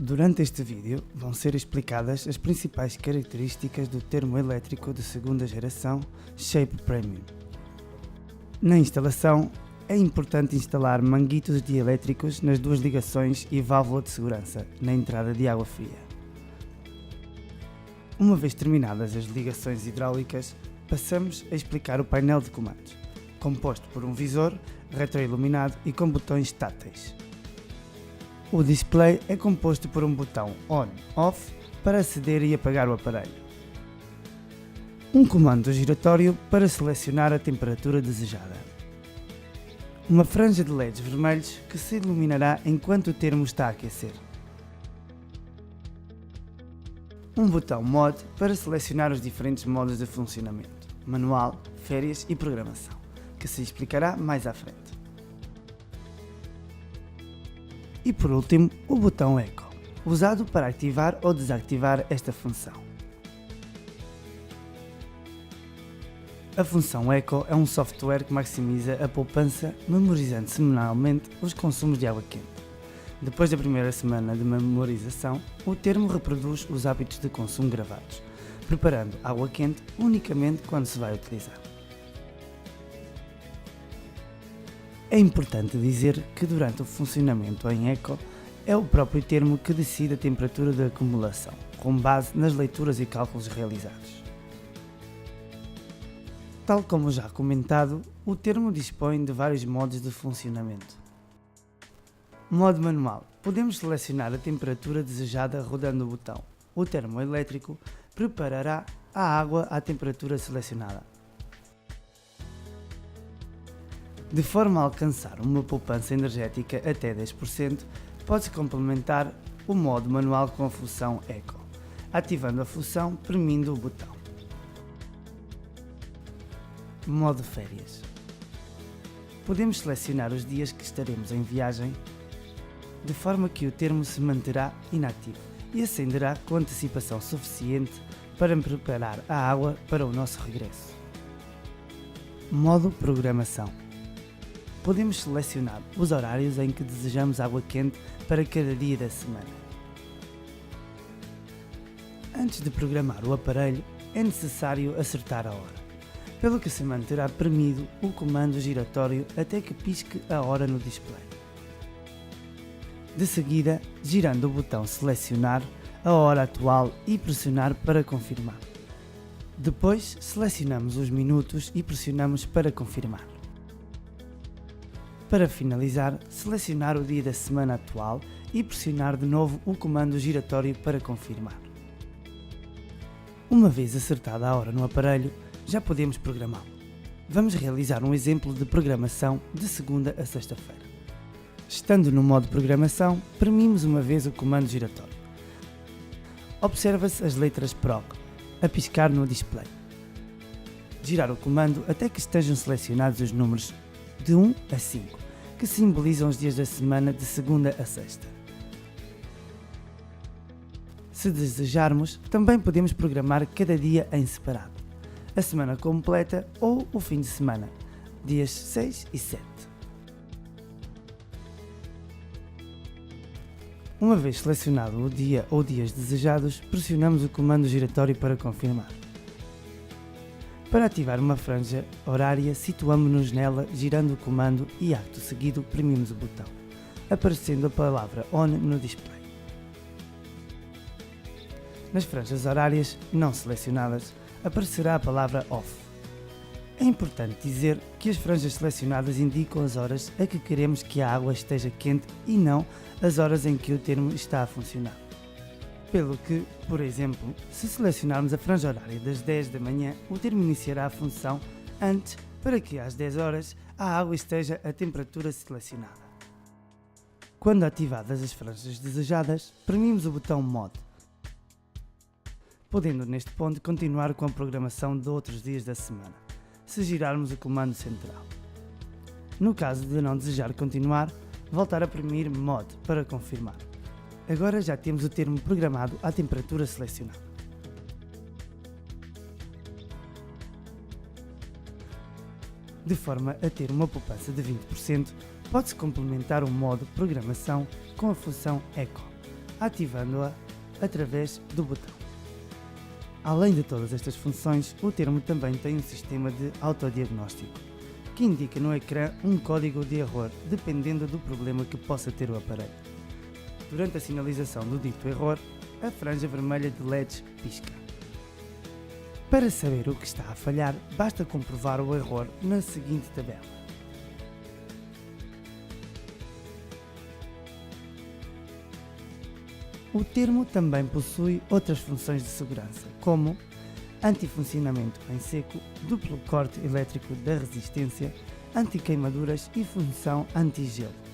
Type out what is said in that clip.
Durante este vídeo vão ser explicadas as principais características do termo elétrico de segunda geração Shape Premium. Na instalação, é importante instalar manguitos dielétricos nas duas ligações e válvula de segurança na entrada de água fria. Uma vez terminadas as ligações hidráulicas, passamos a explicar o painel de comandos, composto por um visor retroiluminado e com botões táteis. O display é composto por um botão On/Off para acender e apagar o aparelho. Um comando giratório para selecionar a temperatura desejada. Uma franja de LEDs vermelhos que se iluminará enquanto o termo está a aquecer. Um botão Mod para selecionar os diferentes modos de funcionamento, manual, férias e programação, que se explicará mais à frente. E por último, o botão Eco, usado para ativar ou desativar esta função. A função Eco é um software que maximiza a poupança, memorizando semanalmente os consumos de água quente. Depois da primeira semana de memorização, o termo reproduz os hábitos de consumo gravados, preparando água quente unicamente quando se vai utilizar. É importante dizer que durante o funcionamento em Eco, é o próprio termo que decide a temperatura de acumulação, com base nas leituras e cálculos realizados. Tal como já comentado, o termo dispõe de vários modos de funcionamento. Modo manual. Podemos selecionar a temperatura desejada rodando o botão. O termo elétrico preparará a água à temperatura selecionada. De forma a alcançar uma poupança energética até 10%, pode-se complementar o modo manual com a função Eco, ativando a função premindo o botão. Modo férias. Podemos selecionar os dias que estaremos em viagem, de forma que o termo se manterá inativo e acenderá com antecipação suficiente para preparar a água para o nosso regresso. Modo programação. Podemos selecionar os horários em que desejamos água quente para cada dia da semana. Antes de programar o aparelho, é necessário acertar a hora, pelo que se manterá premido o comando giratório até que pisque a hora no display. De seguida, girando o botão Selecionar a hora atual e pressionar para confirmar. Depois, selecionamos os minutos e pressionamos para confirmar. Para finalizar, selecionar o dia da semana atual e pressionar de novo o comando giratório para confirmar. Uma vez acertada a hora no aparelho, já podemos programá-lo. Vamos realizar um exemplo de programação de segunda a sexta-feira. Estando no modo programação, premimos uma vez o comando giratório. Observa-se as letras PROG a piscar no display. Girar o comando até que estejam selecionados os números de 1 a 5, que simbolizam os dias da semana de segunda a sexta. Se desejarmos, também podemos programar cada dia em separado, a semana completa ou o fim de semana, dias 6 e 7. Uma vez selecionado o dia ou dias desejados, pressionamos o comando giratório para confirmar. Para ativar uma franja horária, situamos-nos nela girando o comando e, acto seguido, premimos o botão, aparecendo a palavra ON no display. Nas franjas horárias não selecionadas, aparecerá a palavra OFF. É importante dizer que as franjas selecionadas indicam as horas a que queremos que a água esteja quente e não as horas em que o termo está a funcionar. Pelo que, por exemplo, se selecionarmos a franja horária das 10 da manhã, o termo iniciará a função antes para que às 10 horas a água esteja a temperatura selecionada. Quando ativadas as franjas desejadas, premimos o botão Mod, podendo neste ponto continuar com a programação de outros dias da semana, se girarmos o comando central. No caso de não desejar continuar, voltar a premir Mod para confirmar. Agora já temos o termo programado à temperatura selecionada. De forma a ter uma poupança de 20%, pode-se complementar o modo programação com a função Eco, ativando-a através do botão. Além de todas estas funções, o termo também tem um sistema de autodiagnóstico, que indica no ecrã um código de erro dependendo do problema que possa ter o aparelho. Durante a sinalização do dito erro, a franja vermelha de LEDs pisca. Para saber o que está a falhar, basta comprovar o erro na seguinte tabela. O termo também possui outras funções de segurança, como antifuncionamento em seco, duplo corte elétrico da resistência, anti-queimaduras e função anti-gelo.